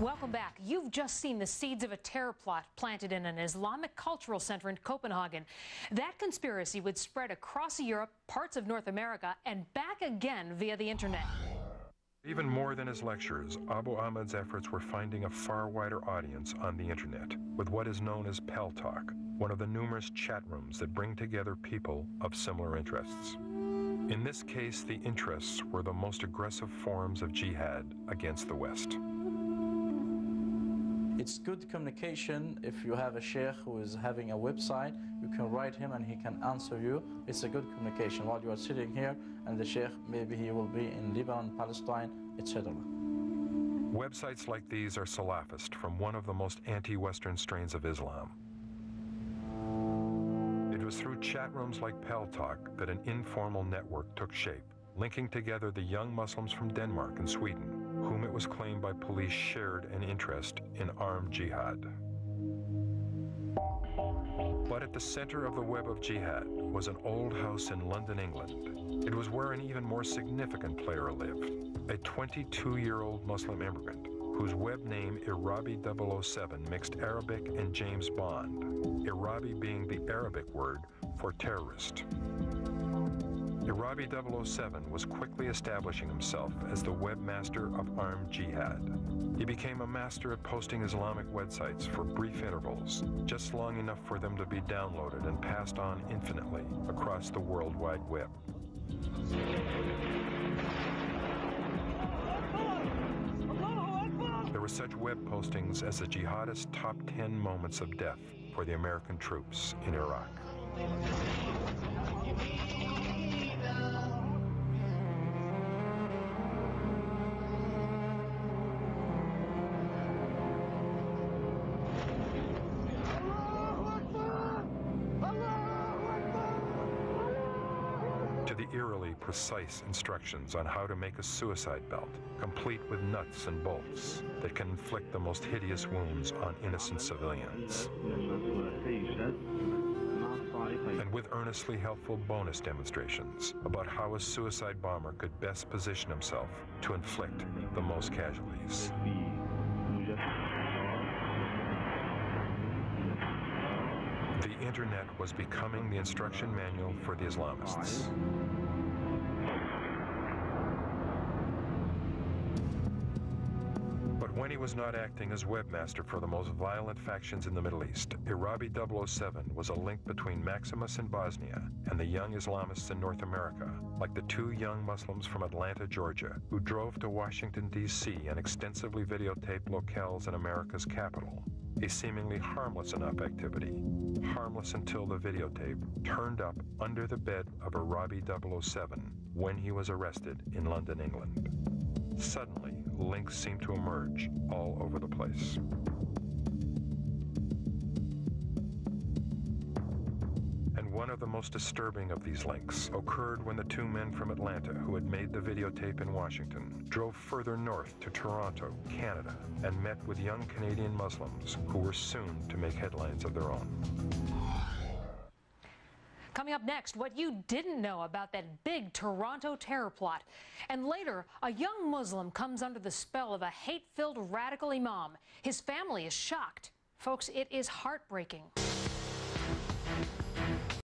Welcome back. You've just seen the seeds of a terror plot planted in an Islamic cultural center in Copenhagen. That conspiracy would spread across Europe, parts of North America, and back again via the internet. Even more than his lectures, Abu Ahmed's efforts were finding a far wider audience on the internet with what is known as Pel Talk, one of the numerous chat rooms that bring together people of similar interests. In this case, the interests were the most aggressive forms of jihad against the West. It's good communication. If you have a sheikh who is having a website, you can write him and he can answer you. It's a good communication while you are sitting here, and the sheikh, maybe he will be in Lebanon, Palestine, etc. Websites like these are Salafist from one of the most anti-Western strains of Islam. It was through chat rooms like Pel Talk that an informal network took shape, linking together the young Muslims from Denmark and Sweden, whom it was claimed by police shared an interest in armed jihad. But at the center of the web of jihad was an old house in London, England. It was where an even more significant player lived, a 22-year-old Muslim immigrant whose web name Irabi 007 mixed Arabic and James Bond, Irabi being the Arabic word for terrorist. Irabi 007 was quickly establishing himself as the webmaster of armed jihad. He became a master at posting Islamic websites for brief intervals, just long enough for them to be downloaded and passed on infinitely across the World Wide Web. There were such web postings as the jihadist top 10 moments of death for the American troops in Iraq. To the eerily precise instructions on how to make a suicide belt, complete with nuts and bolts that can inflict the most hideous wounds on innocent civilians. And with earnestly helpful bonus demonstrations about how a suicide bomber could best position himself to inflict the most casualties. The internet was becoming the instruction manual for the Islamists. But when he was not acting as webmaster for the most violent factions in the Middle East, Irabi 007 was a link between Maximus in Bosnia and the young Islamists in North America, like the two young Muslims from Atlanta, Georgia, who drove to Washington, D.C. and extensively videotaped locales in America's capital. A seemingly harmless enough activity, harmless until the videotape turned up under the bed of Irabi 007 when he was arrested in London, England. Suddenly, links seemed to emerge all over the place. And one of the most disturbing of these links occurred when the two men from Atlanta who had made the videotape in Washington drove further north to Toronto, Canada, and met with young Canadian Muslims who were soon to make headlines of their own. Coming up next, what you didn't know about that big Toronto terror plot. And later, a young Muslim comes under the spell of a hate-filled radical imam. His family is shocked. Folks, it is heartbreaking.